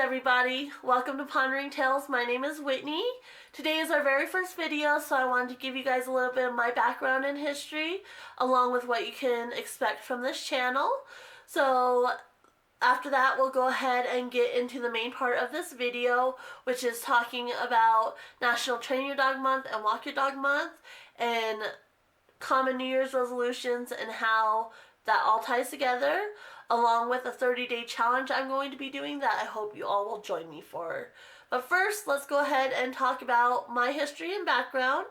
everybody. Welcome to Pondering Tales. My name is Whitney. Today is our very first video, so I wanted to give you guys a little bit of my background and history, along with what you can expect from this channel. So after that, we'll go ahead and get into the main part of this video, which is talking about National Train Your Dog Month and Walk Your Dog Month, and common New Year's resolutions and how that all ties together, along with a 30-day challenge I'm going to be doing that I hope you all will join me for. But first, let's go ahead and talk about my history and background.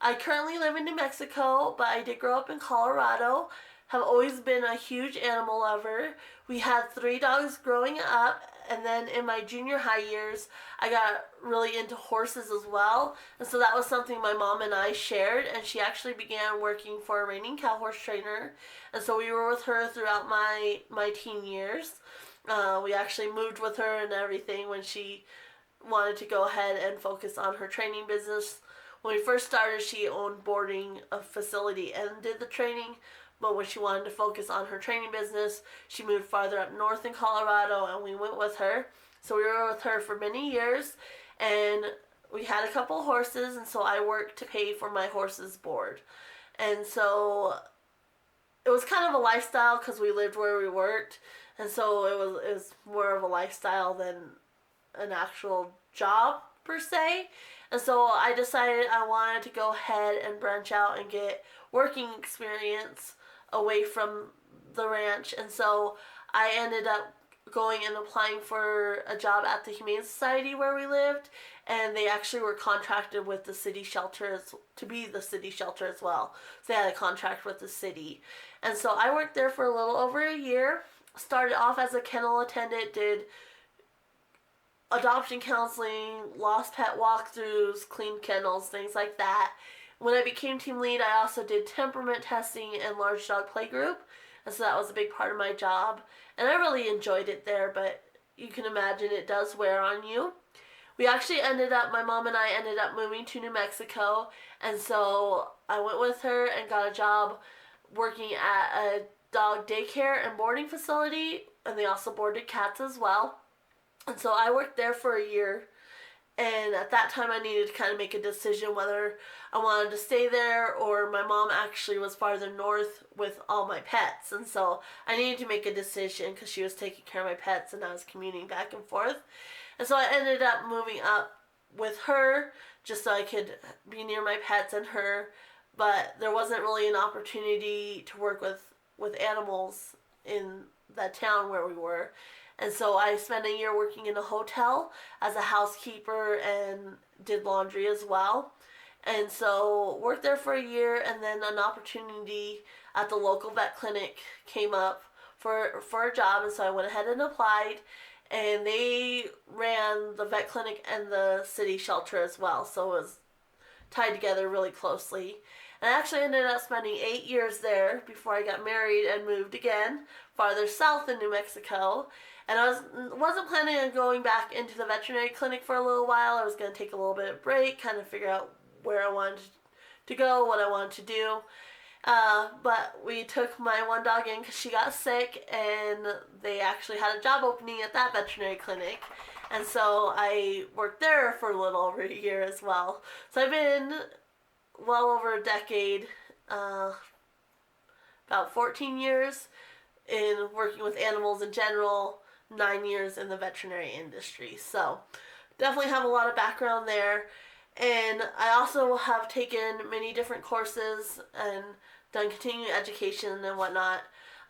I currently live in New Mexico, but I did grow up in Colorado. Have always been a huge animal lover. We had 3 dogs growing up, and then in my junior high years, I got really into horses as well. And so that was something my mom and I shared, and she actually began working for a reining cow horse trainer. And so we were with her throughout my teen years. We actually moved with her and everything when she wanted to go ahead and focus on her training business. When we first started, she owned boarding a facility and did the training. But when she wanted to focus on her training business, she moved farther up north in Colorado, and we went with her. So we were with her for many years, and we had a couple horses, and so I worked to pay for my horse's board. And so it was kind of a lifestyle because we lived where we worked, and so it was more of a lifestyle than an actual job per se. And so I decided I wanted to go ahead and branch out and get working experience away from the ranch. And so I ended up going and applying for a job at the Humane Society where we lived, and they actually were contracted with the city shelter to be the city shelter as well. So they had a contract with the city. And so I worked there for a little over a year. Started off as a kennel attendant, did adoption counseling, lost pet walkthroughs, cleaned kennels, things like that. When I became team lead, I also did temperament testing and large dog playgroup, and so that was a big part of my job. And I really enjoyed it there, but you can imagine it does wear on you. We actually my mom and I ended up moving to New Mexico, and so I went with her and got a job working at a dog daycare and boarding facility, and they also boarded cats as well. And so I worked there for a year. And at that time, I needed to kind of make a decision whether I wanted to stay there, or my mom actually was farther north with all my pets. And so I needed to make a decision because she was taking care of my pets and I was commuting back and forth. And so I ended up moving up with her just so I could be near my pets and her. But there wasn't really an opportunity to work with animals in that town where we were. And so I spent a year working in a hotel as a housekeeper and did laundry as well. And so worked there for a year, and then an opportunity at the local vet clinic came up for a job, and so I went ahead and applied. And they ran the vet clinic and the city shelter as well, so it was tied together really closely. And I actually ended up spending 8 years there before I got married and moved again farther south in New Mexico. And I wasn't planning on going back into the veterinary clinic for a little while. I was going to take a little bit of break, kind of figure out where I wanted to go, what I wanted to do. But we took my one dog in because she got sick, and they actually had a job opening at that veterinary clinic. And so I worked there for a little over a year as well. So I've been well over a decade, about 14 years in working with animals in general, 9 years in the veterinary industry. So definitely have a lot of background there. And I also have taken many different courses and done continuing education and whatnot.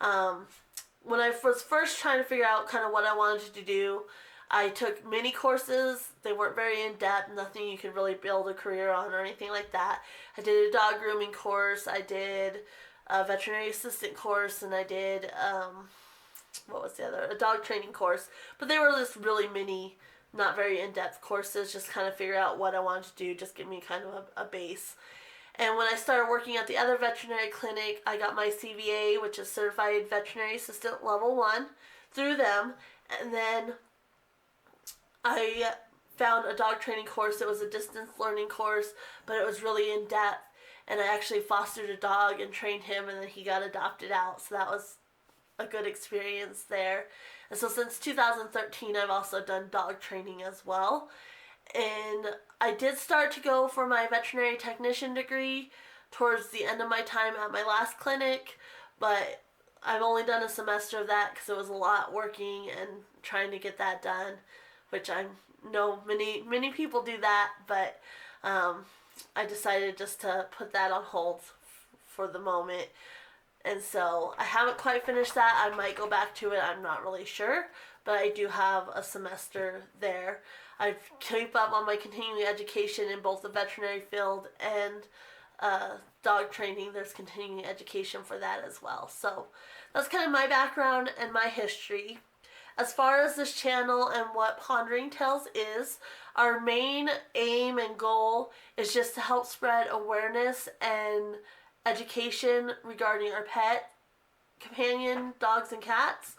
When I was first trying to figure out kind of what I wanted to do, I took many courses. They weren't very in-depth, nothing you could really build a career on or anything like that. I did a dog grooming course, I did a veterinary assistant course, and I did a dog training course. But they were just really mini, not very in-depth courses, just kind of figure out what I wanted to do, just give me kind of a base. And when I started working at the other veterinary clinic, I got my CVA, which is Certified Veterinary Assistant Level 1, through them. And then I found a dog training course. It was a distance learning course, but it was really in-depth. And I actually fostered a dog and trained him, and then he got adopted out. So that was a good experience there. And so since 2013, I've also done dog training as well. And I did start to go for my veterinary technician degree towards the end of my time at my last clinic, but I've only done a semester of that because it was a lot working and trying to get that done, which I know many people do that, but I decided just to put that on hold for the moment. And so I haven't quite finished that. I might go back to it. I'm not really sure, but I do have a semester there. I keep up on my continuing education in both the veterinary field and dog training. There's continuing education for that as well. So that's kind of my background and my history. As far as this channel and what Pondering Tales is, our main aim and goal is just to help spread awareness and education regarding our pet companion dogs and cats.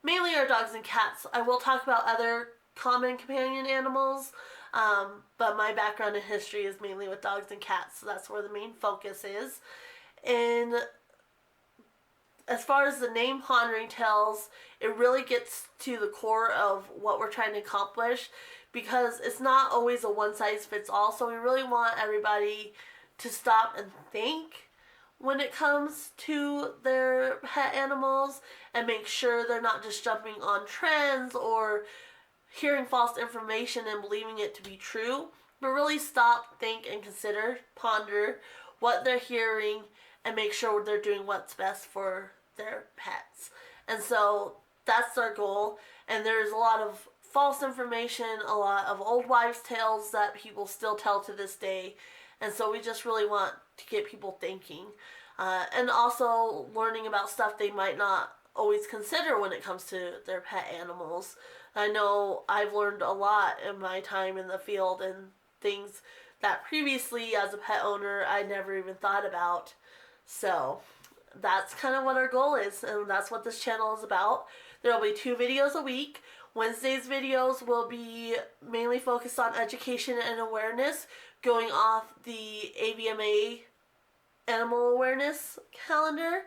Mainly our dogs and cats. I will talk about other common companion animals, but my background in history is mainly with dogs and cats, so that's where the main focus is. And as far as the name Pondering Tales, it really gets to the core of what we're trying to accomplish, because it's not always a one-size-fits-all, so we really want everybody to stop and think when it comes to their pet animals and make sure they're not just jumping on trends or hearing false information and believing it to be true, but really stop, think, and consider, ponder what they're hearing and make sure they're doing what's best for their pets. And so that's our goal. And there's a lot of false information, a lot of old wives' tales that people still tell to this day. And so we just really want to get people thinking. And also learning about stuff they might not always consider when it comes to their pet animals. I know I've learned a lot in my time in the field and things that previously as a pet owner I never even thought about. So that's kind of what our goal is, and that's what this channel is about. There will be 2 videos a week. Wednesday's videos will be mainly focused on education and awareness, going off the AVMA Animal Awareness Calendar.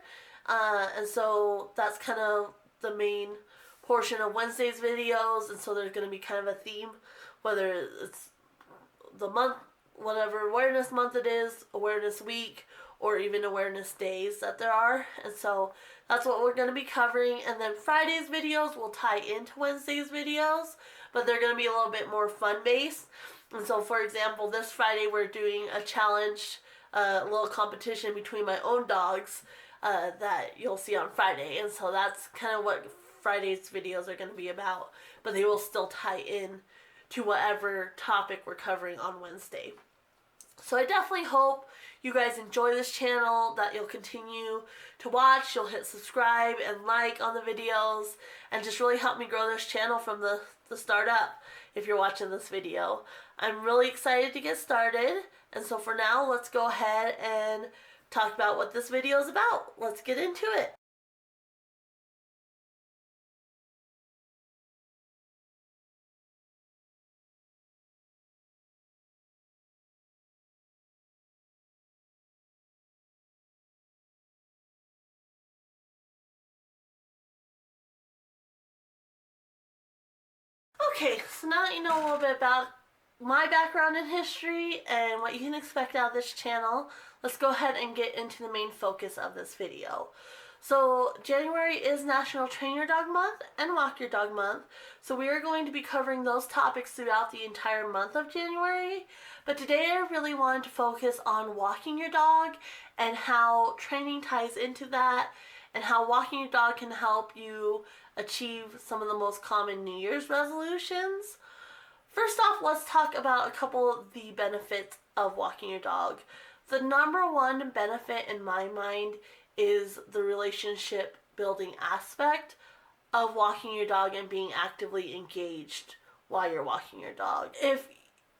And so that's kind of the main portion of Wednesday's videos, and so there's going to be kind of a theme, whether it's the month, whatever awareness month it is, awareness week, or even awareness days that there are. And so that's what we're going to be covering. And then Friday's videos will tie into Wednesday's videos, but they're going to be a little bit more fun-based. And so, for example, this Friday we're doing a challenge, a little competition between my own dogs that you'll see on Friday. And so that's kind of what Friday's videos are going to be about, but they will still tie in to whatever topic we're covering on Wednesday. So I definitely hope you guys enjoy this channel, that you'll continue to watch, you'll hit subscribe and like on the videos, and just really help me grow this channel from the start up if you're watching this video. I'm really excited to get started, and so for now, let's go ahead and talk about what this video is about. Let's get into it. Okay, so now that you know a little bit about my background in history and what you can expect out of this channel, let's go ahead and get into the main focus of this video. So January is National Train Your Dog Month and Walk Your Dog Month, so we are going to be covering those topics throughout the entire month of January. But today I really wanted to focus on walking your dog and how training ties into that, and how walking your dog can help you achieve some of the most common New Year's resolutions. First off, let's talk about a couple of the benefits of walking your dog. The number one benefit in my mind is the relationship building aspect of walking your dog and being actively engaged while you're walking your dog. If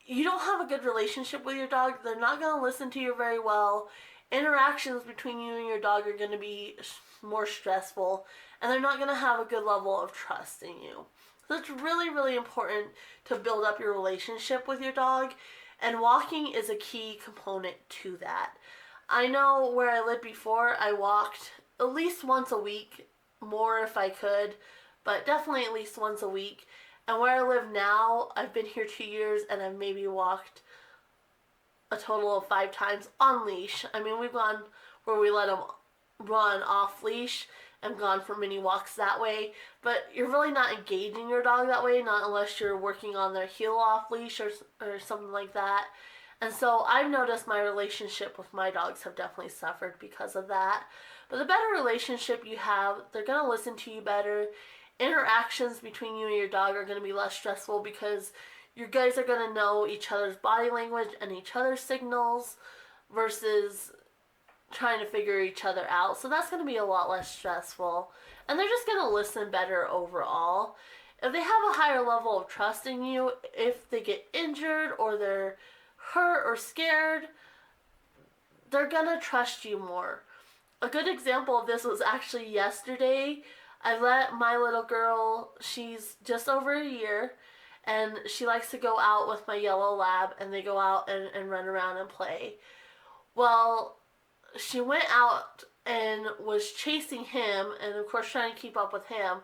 you don't have a good relationship with your dog, they're not going to listen to you very well. Interactions between you and your dog are going to be more stressful, and they're not going to have a good level of trust in you. So it's really, really important to build up your relationship with your dog, and walking is a key component to that. I know where I lived before, I walked at least once a week more if I could, but definitely at least once a week. And where I live now, I've been here 2 years and I've maybe walked a total of 5 times on leash. I mean, we've gone where we let them run off leash and gone for many walks that way, but you're really not engaging your dog that way, not unless you're working on their heel off leash or something like that. And so I've noticed my relationship with my dogs have definitely suffered because of that. But the better relationship you have, they're going to listen to you better. Interactions between you and your dog are going to be less stressful because you guys are going to know each other's body language and each other's signals versus trying to figure each other out. So that's going to be a lot less stressful. And they're just going to listen better overall. If they have a higher level of trust in you, if they get injured or they're hurt or scared, they're gonna trust you more. A good example of this was actually yesterday. I let my little girl, she's just over a year, and she likes to go out with my yellow lab, and they go out and run around and play. Well, she went out and was chasing him, and of course trying to keep up with him,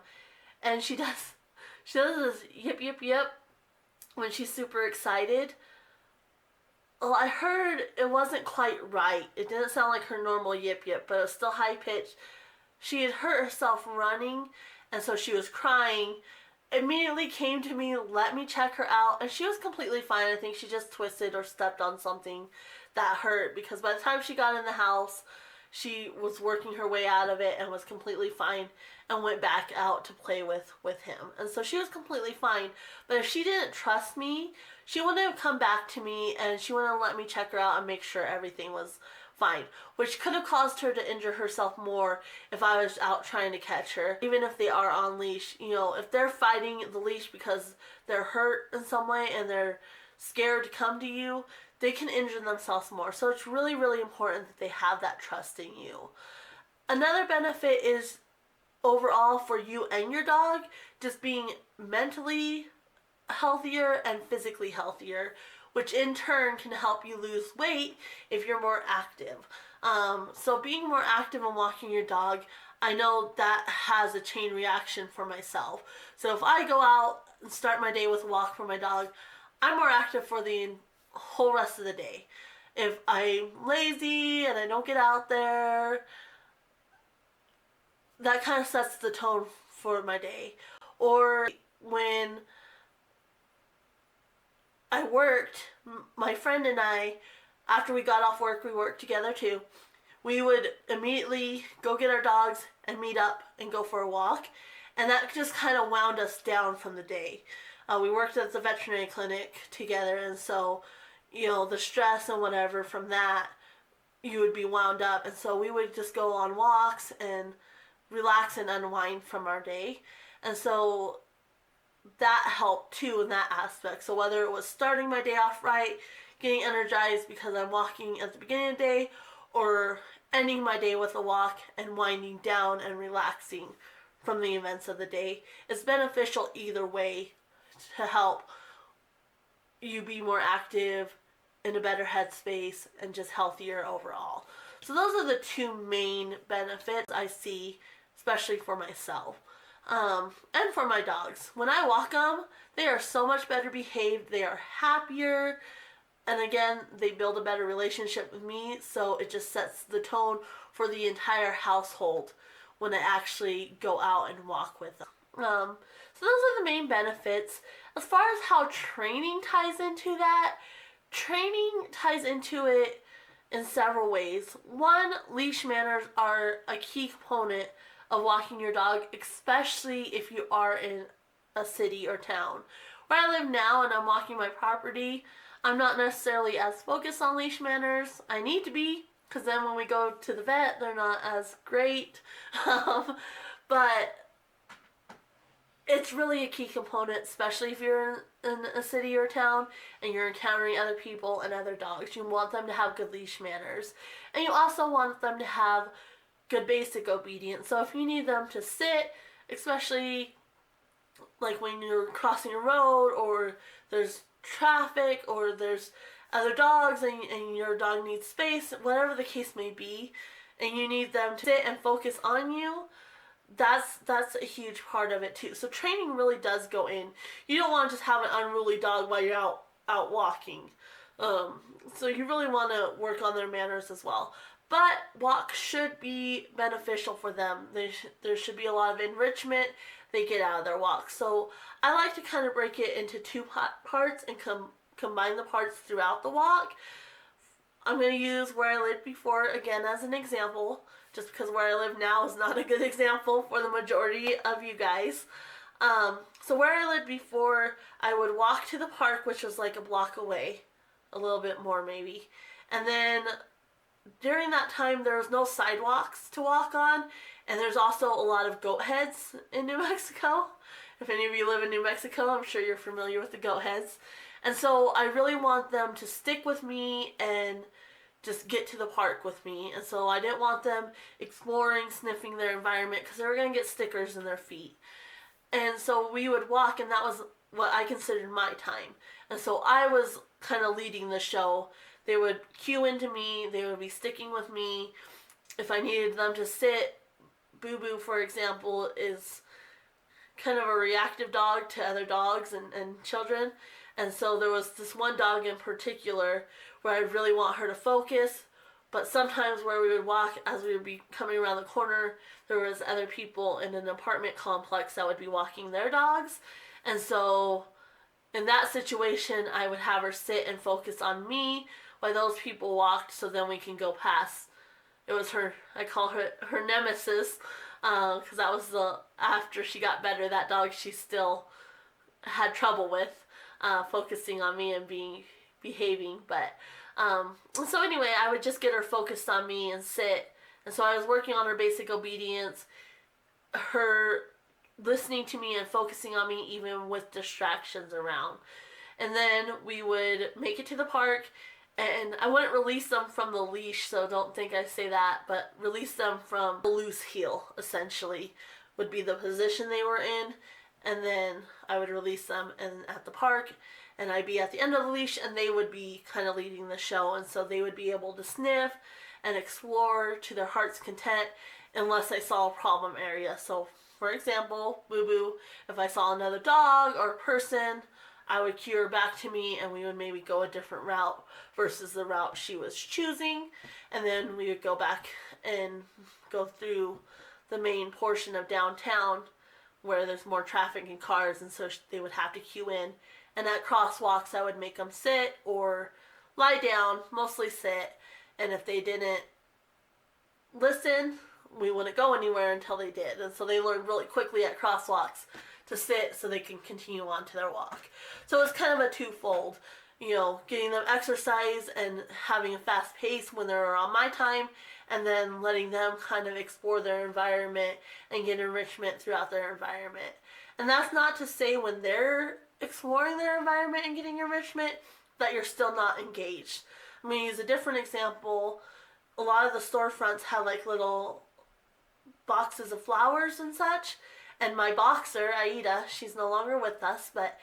and she does this yip yip yip when she's super excited. Well, I heard it wasn't quite right. It didn't sound like her normal yip yip, but it was still high pitched. She had hurt herself running, and so she was crying. Immediately came to me, let me check her out, and she was completely fine. I think she just twisted or stepped on something that hurt, because by the time she got in the house, she was working her way out of it and was completely fine and went back out to play with him. And so she was completely fine. But if she didn't trust me, she wouldn't have come back to me and she wouldn't have let me check her out and make sure everything was fine, which could have caused her to injure herself more if I was out trying to catch her. Even if they are on leash, you know, if they're fighting the leash because they're hurt in some way and they're scared to come to you, they can injure themselves more. So it's really, really important that they have that trust in you. Another benefit is overall for you and your dog just being mentally healthier and physically healthier, which in turn can help you lose weight if you're more active. So being more active and walking your dog, I know that has a chain reaction for myself. So if I go out and start my day with a walk for my dog, I'm more active for the whole rest of the day. If I'm lazy and I don't get out there, that kind of sets the tone for my day. Or when I worked, my friend and I, after we got off work, we worked together too. We would immediately go get our dogs and meet up and go for a walk. And that just kind of wound us down from the day. We worked at the veterinary clinic together, and so, you know, the stress and whatever from that, you would be wound up. And so we would just go on walks and relax and unwind from our day. And so that helped too in that aspect. So whether it was starting my day off right, getting energized because I'm walking at the beginning of the day, or ending my day with a walk and winding down and relaxing from the events of the day, it's beneficial either way to help you be more active, in a better headspace, and just healthier overall. So those are the two main benefits I see, especially for myself. And for my dogs. When I walk them, they are so much better behaved, they are happier, and again, they build a better relationship with me, so it just sets the tone for the entire household when I actually go out and walk with them. So those are the main benefits. As far as how training ties into that, training ties into it in several ways. One, leash manners are a key component of walking your dog, especially if you are in a city or town. Where I live now and I'm walking my property, I'm not necessarily as focused on leash manners. I need to be, because then when we go to the vet, they're not as great. But it's really a key component, especially if you're in a city or town and you're encountering other people and other dogs. You want them to have good leash manners. And you also want them to have good basic obedience. So if you need them to sit, especially like when you're crossing a road or there's traffic or there's other dogs and your dog needs space, whatever the case may be, and you need them to sit and focus on you, that's a huge part of it too. So training really does go in. You don't want to just have an unruly dog while you're out walking. Um, so you really want to work on their manners as well. But walks should be beneficial for them. There should be a lot of enrichment they get out of their walk. So I like to kind of break it into two parts and combine the parts throughout the walk. I'm going to use where I lived before again as an example, just because where I live now is not a good example for the majority of you guys. So where I lived before, I would walk to the park, which was like a block away, a little bit more maybe. And then during that time, there was no sidewalks to walk on, and there's also a lot of goat heads in New Mexico. If any of you live in New Mexico, I'm sure you're familiar with the goat heads. And so I really want them to stick with me and just get to the park with me. And so I didn't want them exploring, sniffing their environment, because they were going to get stickers in their feet. And so we would walk, and that was what I considered my time. And so I was kind of leading the show. They would cue into me. They would be sticking with me. If I needed them to sit, Boo Boo, for example, is kind of a reactive dog to other dogs and children. And so there was this one dog in particular where I really want her to focus. But sometimes where we would walk, as we would be coming around the corner, there was other people in an apartment complex that would be walking their dogs. And so in that situation, I would have her sit and focus on me while those people walked, so then we can go past. It was her, I call her nemesis, because that was after she got better, that dog she still had trouble with, focusing on me and behaving. But so anyway, I would just get her focused on me and sit. And so I was working on her basic obedience, her listening to me and focusing on me even with distractions around. And then we would make it to the park, and I wouldn't release them from the leash, so don't think I say that, but release them from the loose heel, essentially, would be the position they were in. And then I would release them at the park, and I'd be at the end of the leash, and they would be kind of leading the show. And so they would be able to sniff and explore to their heart's content unless I saw a problem area. So, for example, Boo Boo, if I saw another dog or a person, I would cue her back to me, and we would maybe go a different route versus the route she was choosing. And then we would go back and go through the main portion of downtown where there's more traffic and cars, and so they would have to queue in. And at crosswalks, I would make them sit or lie down, mostly sit. And if they didn't listen, we wouldn't go anywhere until they did. And so they learned really quickly at crosswalks to sit so they can continue on to their walk. So it's kind of a twofold, getting them exercise and having a fast pace when they're on my time, and then letting them kind of explore their environment and get enrichment throughout their environment. And that's not to say when they're exploring their environment and getting enrichment that you're still not engaged. I'm going to use a different example. A lot of the storefronts have like little boxes of flowers and such. And my boxer, Aida, she's no longer with us, but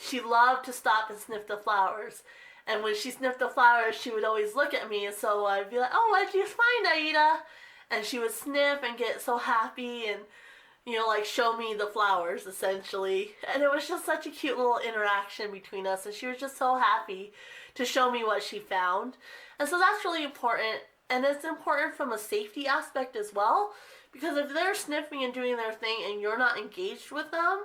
she loved to stop and sniff the flowers. And when she sniffed the flowers, she would always look at me, and so I'd be like, "Oh, what'd you find, Aida?" And she would sniff and get so happy and, show me the flowers, essentially. And it was just such a cute little interaction between us, and she was just so happy to show me what she found. And so that's really important, and it's important from a safety aspect as well, because if they're sniffing and doing their thing and you're not engaged with them,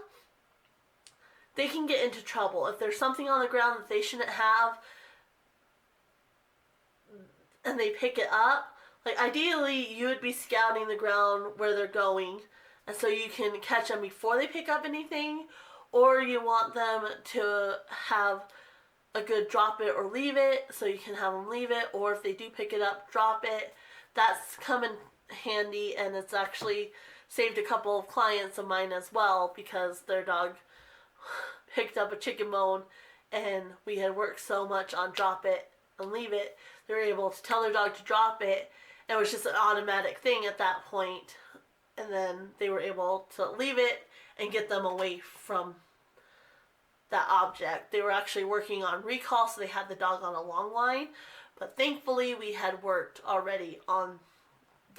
they can get into trouble. If there's something on the ground that they shouldn't have and they pick it up, like ideally you would be scouting the ground where they're going, and so you can catch them before they pick up anything, or you want them to have a good drop it or leave it, so you can have them leave it, or if they do pick it up, drop it. That's come in handy, and it's actually saved a couple of clients of mine as well, because their dog picked up a chicken bone, and we had worked so much on drop it and leave it, they were able to tell their dog to drop it, and it was just an automatic thing at that point, and then they were able to leave it and get them away from that object. They were actually working on recall, so they had the dog on a long line, but thankfully we had worked already on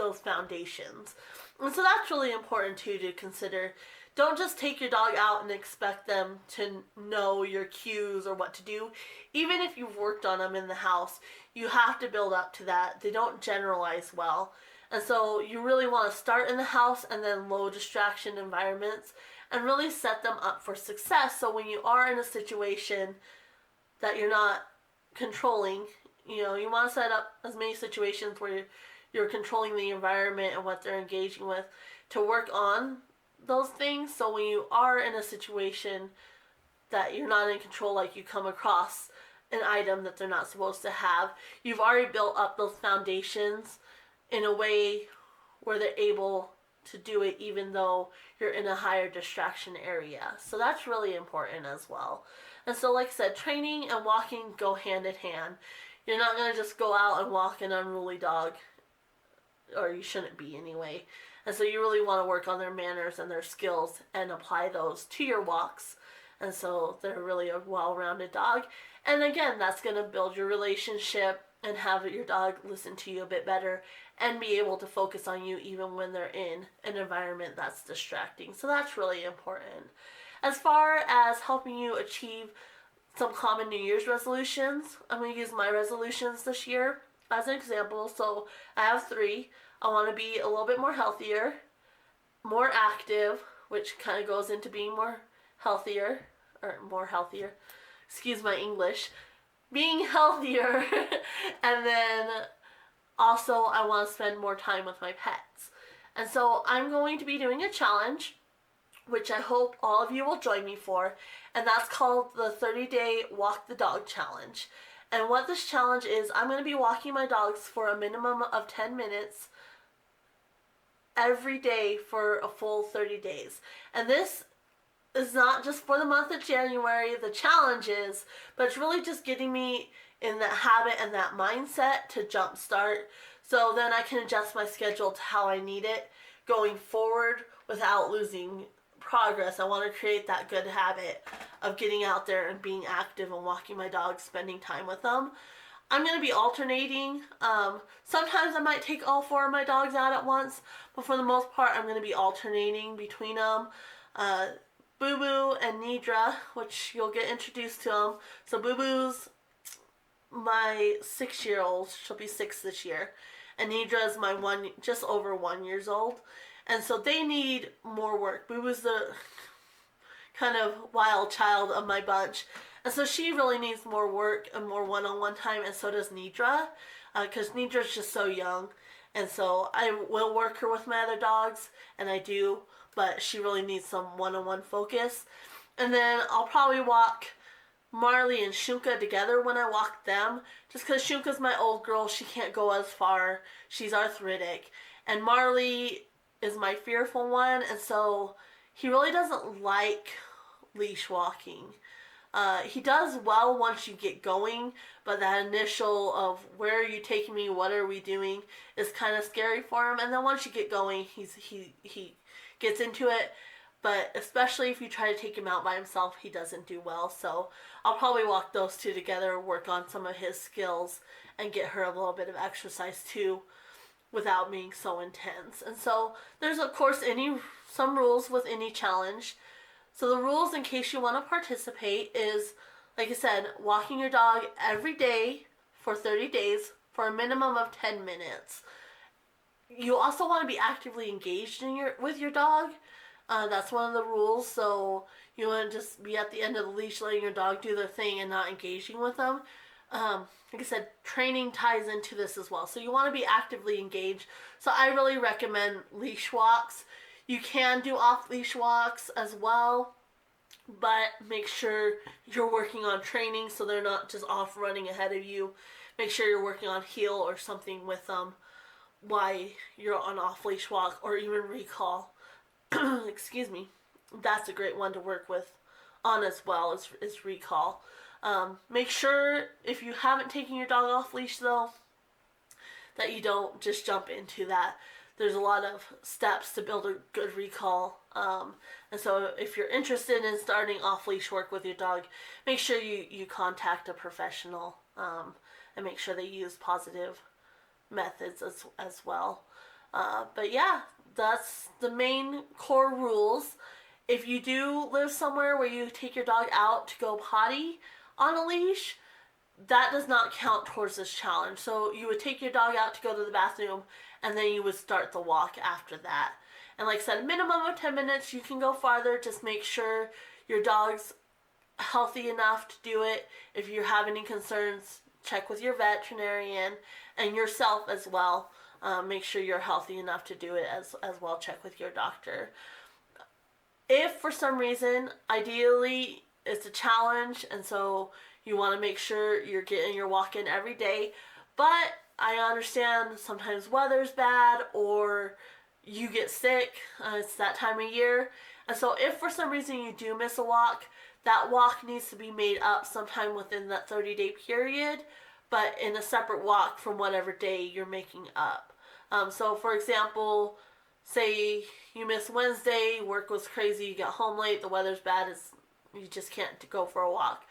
those foundations. And so that's really important too to consider. Don't just take your dog out and expect them to know your cues or what to do. Even if you've worked on them in the house, you have to build up to that. They don't generalize well. And so you really want to start in the house and then low distraction environments and really set them up for success. So when you are in a situation that you're not controlling, you want to set up as many situations where you're controlling the environment and what they're engaging with to work on those things. So when you are in a situation that you're not in control, like you come across an item that they're not supposed to have, you've already built up those foundations in a way where they're able to do it even though you're in a higher distraction area. So that's really important as well. And so like I said, training and walking go hand in hand. You're not going to just go out and walk an unruly dog, or you shouldn't be anyway. And so you really want to work on their manners and their skills and apply those to your walks. And so they're really a well-rounded dog. And again, that's going to build your relationship and have your dog listen to you a bit better and be able to focus on you even when they're in an environment that's distracting. So that's really important. As far as helping you achieve some common New Year's resolutions, I'm going to use my resolutions this year as an example. So I have 3. I want to be a little bit more healthier, more active, which kind of goes into being more healthier. Excuse my English. Being healthier. And then also I want to spend more time with my pets. And so I'm going to be doing a challenge, which I hope all of you will join me for. And that's called the 30-Day Walk the Dog Challenge. And what this challenge is, I'm going to be walking my dogs for a minimum of 10 minutes every day for a full 30 days. And this is not just for the month of January, the challenge is, but it's really just getting me in that habit and that mindset to jumpstart, so then I can adjust my schedule to how I need it going forward without losing progress. I want to create that good habit of getting out there and being active and walking my dogs, spending time with them. I'm going to be alternating. Sometimes I might take all 4 of my dogs out at once, but for the most part I'm going to be alternating between them. Boo Boo and Nidra, which you'll get introduced to them. So Boo Boo's my 6-year-old. She'll be 6 this year. And Nidra's my just over 1 year old. And so they need more work. Boo Boo's the kind of wild child of my bunch. And so she really needs more work and more one-on-one time, and so does Nidra, because Nidra's just so young. And so I will work her with my other dogs, and I do, but she really needs some one-on-one focus. And then I'll probably walk Marley and Shunka together when I walk them, just because Shunka's my old girl. She can't go as far. She's arthritic. And Marley is my fearful one, and so he really doesn't like leash walking. He does well once you get going, but that initial of where are you taking me, what are we doing, is kind of scary for him. And then once you get going, he gets into it. But especially if you try to take him out by himself, he doesn't do well. So I'll probably walk those 2 together, work on some of his skills, and get her a little bit of exercise too, without being so intense. And so there's of course some rules with any challenge. So the rules, in case you want to participate, is, like I said, walking your dog every day for 30 days for a minimum of 10 minutes. You also want to be actively engaged with your dog. That's one of the rules. So you want to just be at the end of the leash letting your dog do their thing and not engaging with them. Like I said, training ties into this as well. So you want to be actively engaged. So I really recommend leash walks. You can do off-leash walks as well, but make sure you're working on training so they're not just off running ahead of you. Make sure you're working on heel or something with them while you're on off-leash walk, or even recall. Excuse me. That's a great one to work with on as well, is recall. Make sure if you haven't taken your dog off leash though, that you don't just jump into that. There's a lot of steps to build a good recall. And so if you're interested in starting off-leash work with your dog, make sure you contact a professional, and make sure they use positive methods as well. But yeah, that's the main core rules. If you do live somewhere where you take your dog out to go potty on a leash, that does not count towards this challenge. So you would take your dog out to go to the bathroom, and then you would start the walk after that. And like I said, minimum of 10 minutes. You can go farther. Just make sure your dog's healthy enough to do it. If you have any concerns, check with your veterinarian and yourself as well. Make sure you're healthy enough to do it as well. Check with your doctor. If for some reason, ideally, it's a challenge, and so you want to make sure you're getting your walk in every day, but I understand sometimes weather's bad or you get sick. It's that time of year. And so if for some reason you do miss a walk, that walk needs to be made up sometime within that 30-day period, but in a separate walk from whatever day you're making up. So for example, say you miss Wednesday, work was crazy, you get home late, the weather's bad, you just can't go for a walk.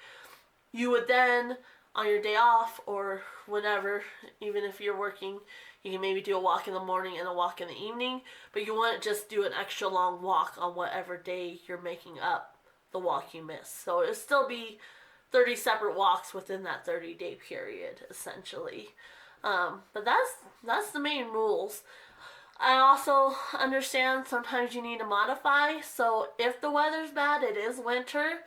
You would then, on your day off or whenever, even if you're working, you can maybe do a walk in the morning and a walk in the evening, but you wouldn't just do an extra long walk on whatever day you're making up the walk you missed. So it'll still be 30 separate walks within that 30-day period, essentially. But that's the main rules. I also understand sometimes you need to modify. So if the weather's bad, it is winter,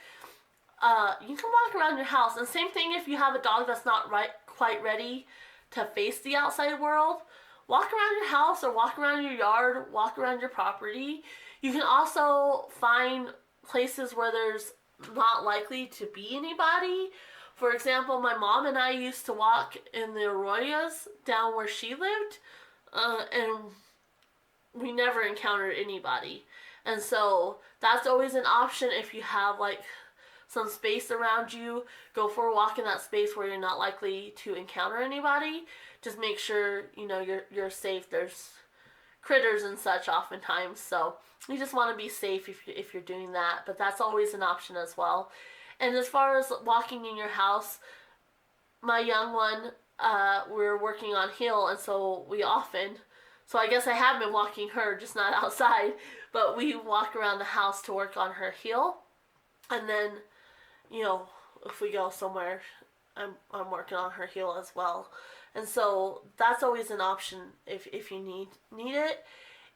you can walk around your house. And same thing if you have a dog that's not quite ready to face the outside world. Walk around your house or walk around your yard, walk around your property. You can also find places where there's not likely to be anybody. For example, my mom and I used to walk in the arroyos down where she lived, and we never encountered anybody. And so that's always an option if you have like some space around you. Go for a walk in that space where you're not likely to encounter anybody. Just make sure you're safe. There's critters and such oftentimes, so you just want to be safe if you're doing that. But that's always an option as well. And as far as walking in your house, my young one, we're working on heel, and so I guess I have been walking her, just not outside, but we walk around the house to work on her heel. And then, if we go somewhere, I'm working on her heel as well. And so that's always an option if you need it.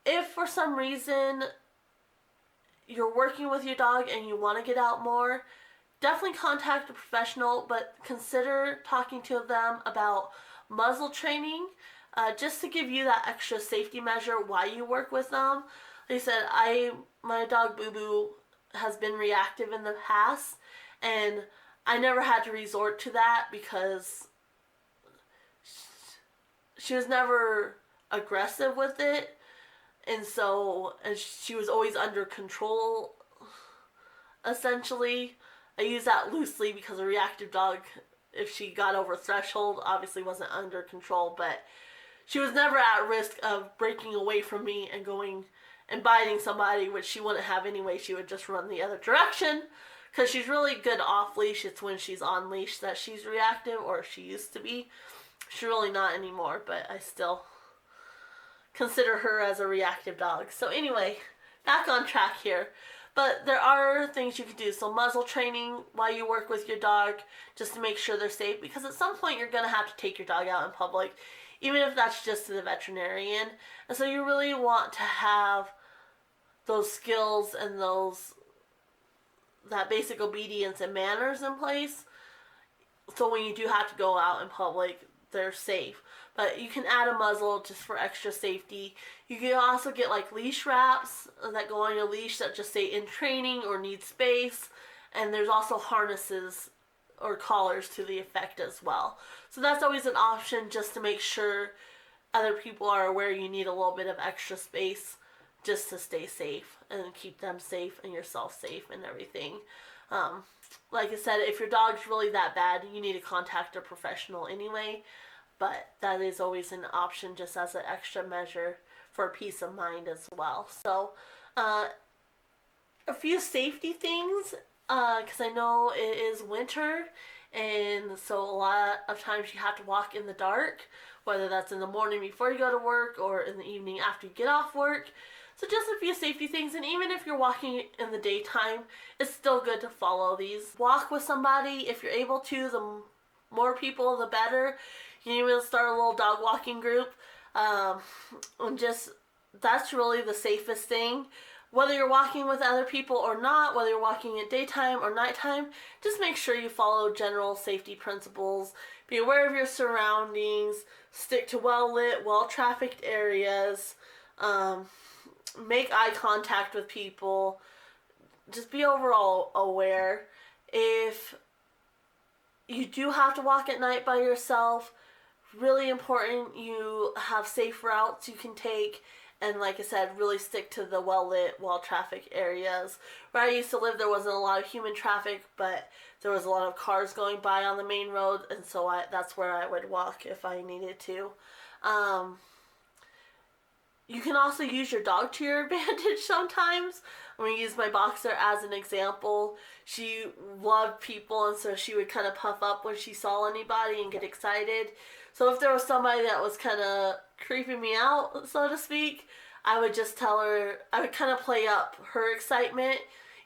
If for some reason you're working with your dog and you want to get out more, definitely contact a professional, but consider talking to them about muzzle training, just to give you that extra safety measure while you work with them. Like I said, my dog Boo Boo has been reactive in the past, and I never had to resort to that because she was never aggressive with it, and she was always under control, essentially. I use that loosely because a reactive dog, if she got over threshold, obviously wasn't under control, but she was never at risk of breaking away from me and going and biting somebody, which she wouldn't have anyway. She would just run the other direction because she's really good off leash. It's when she's on leash that she's reactive, or she used to be. She's really not anymore, but I still consider her as a reactive dog. So anyway, back on track here. But there are things you can do. So muzzle training while you work with your dog, just to make sure they're safe, because at some point you're going to have to take your dog out in public, even if that's just to the veterinarian. And so you really want to have those skills and that basic obedience and manners in place, so when you do have to go out in public, they're safe. But you can add a muzzle just for extra safety. You can also get like leash wraps that go on your leash that just say in training or need space. And there's also harnesses or collars to the effect as well. So that's always an option, just to make sure other people are aware you need a little bit of extra space just to stay safe and keep them safe and yourself safe and everything. Like I said, if your dog's really that bad, you need to contact a professional anyway. But that is always an option, just as an extra measure for peace of mind as well. So, a few safety things, because I know it is winter, and so a lot of times you have to walk in the dark, whether that's in the morning before you go to work or in the evening after you get off work. So just a few safety things, and even if you're walking in the daytime, it's still good to follow these. Walk with somebody if you're able to. The more people, the better. You can even start a little dog walking group. And just, that's really the safest thing. Whether you're walking with other people or not, whether you're walking at daytime or nighttime, just make sure you follow general safety principles. Be aware of your surroundings. Stick to well-lit, well-trafficked areas. Make eye contact with people. Just be overall aware. If you do have to walk at night by yourself, really important you have safe routes you can take, and like I said, really stick to the well-lit, well-trafficked areas. Where I used to live, there wasn't a lot of human traffic, but there was a lot of cars going by on the main road, and so that's where I would walk if I needed to. You can also use your dog to your advantage sometimes. I'm going to use my boxer as an example. She loved people, and so she would kind of puff up when she saw anybody and get excited. So if there was somebody that was kind of creeping me out, so to speak, I would just tell her, I would kind of play up her excitement.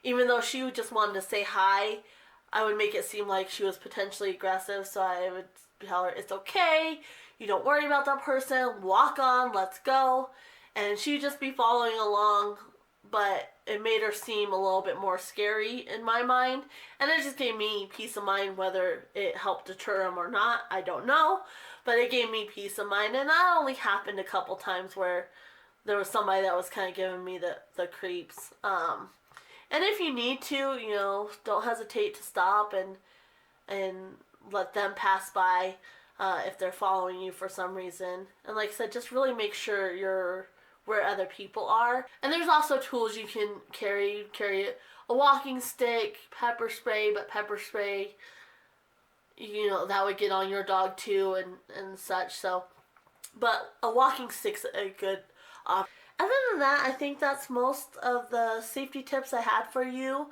Even though she would just wanted to say hi, I would make it seem like she was potentially aggressive, so I would tell her, it's okay, you don't worry about that person, walk on, let's go. And she'd just be following along, but it made her seem a little bit more scary in my mind. And it just gave me peace of mind. Whether it helped deter him or not, I don't know. But it gave me peace of mind. And that only happened a couple times where there was somebody that was kind of giving me the creeps. And if you need to, don't hesitate to stop and let them pass by if they're following you for some reason. And like I said, just really make sure you're where other people are. And there's also tools you can carry. Carry a walking stick, pepper spray, but pepper spray, that would get on your dog too and such. So, but a walking stick's a good option. Other than that, I think that's most of the safety tips I had for you.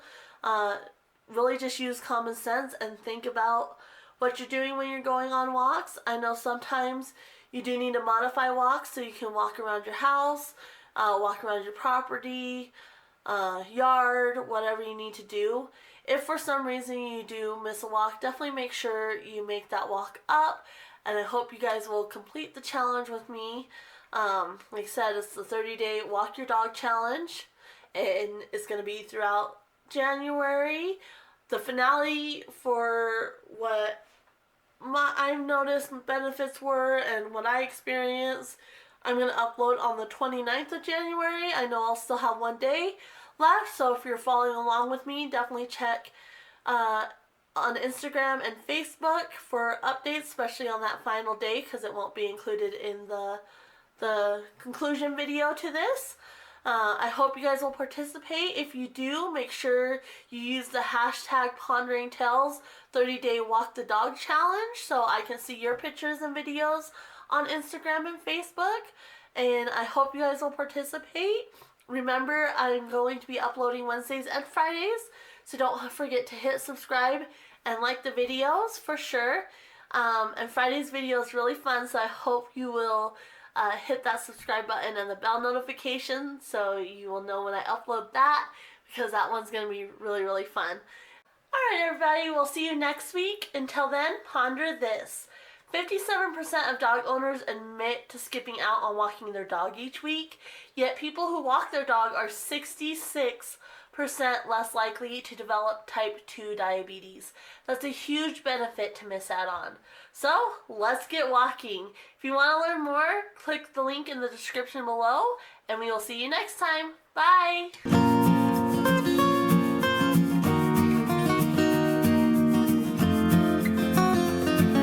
Really just use common sense and think about what you're doing when you're going on walks. I know sometimes you do need to modify walks so you can walk around your house, walk around your property, yard, whatever you need to do. If for some reason you do miss a walk, definitely make sure you make that walk up. And I hope you guys will complete the challenge with me. Like I said, it's the 30-day Walk Your Dog Challenge. And it's going to be throughout January. The finale for what I've noticed benefits were and what I experienced, I'm going to upload on the 29th of January. I know I'll still have one day left, so if you're following along with me, definitely check on Instagram and Facebook for updates, especially on that final day, because it won't be included in the conclusion video to this. I hope you guys will participate. If you do, make sure you use the hashtag PonderingTales 30-Day Walk the Dog Challenge so I can see your pictures and videos on Instagram and Facebook. And I hope you guys will participate. Remember, I'm going to be uploading Wednesdays and Fridays, so don't forget to hit subscribe and like the videos for sure. And Friday's video is really fun, so I hope you will hit that subscribe button and the bell notification so you will know when I upload that, because that one's going to be really, really fun. Alright everybody, we'll see you next week. Until then, ponder this. 57% of dog owners admit to skipping out on walking their dog each week, yet people who walk their dog are 66% less likely to develop type 2 diabetes. That's a huge benefit to miss out on. So, let's get walking. If you want to learn more, click the link in the description below, and we will see you next time. Bye!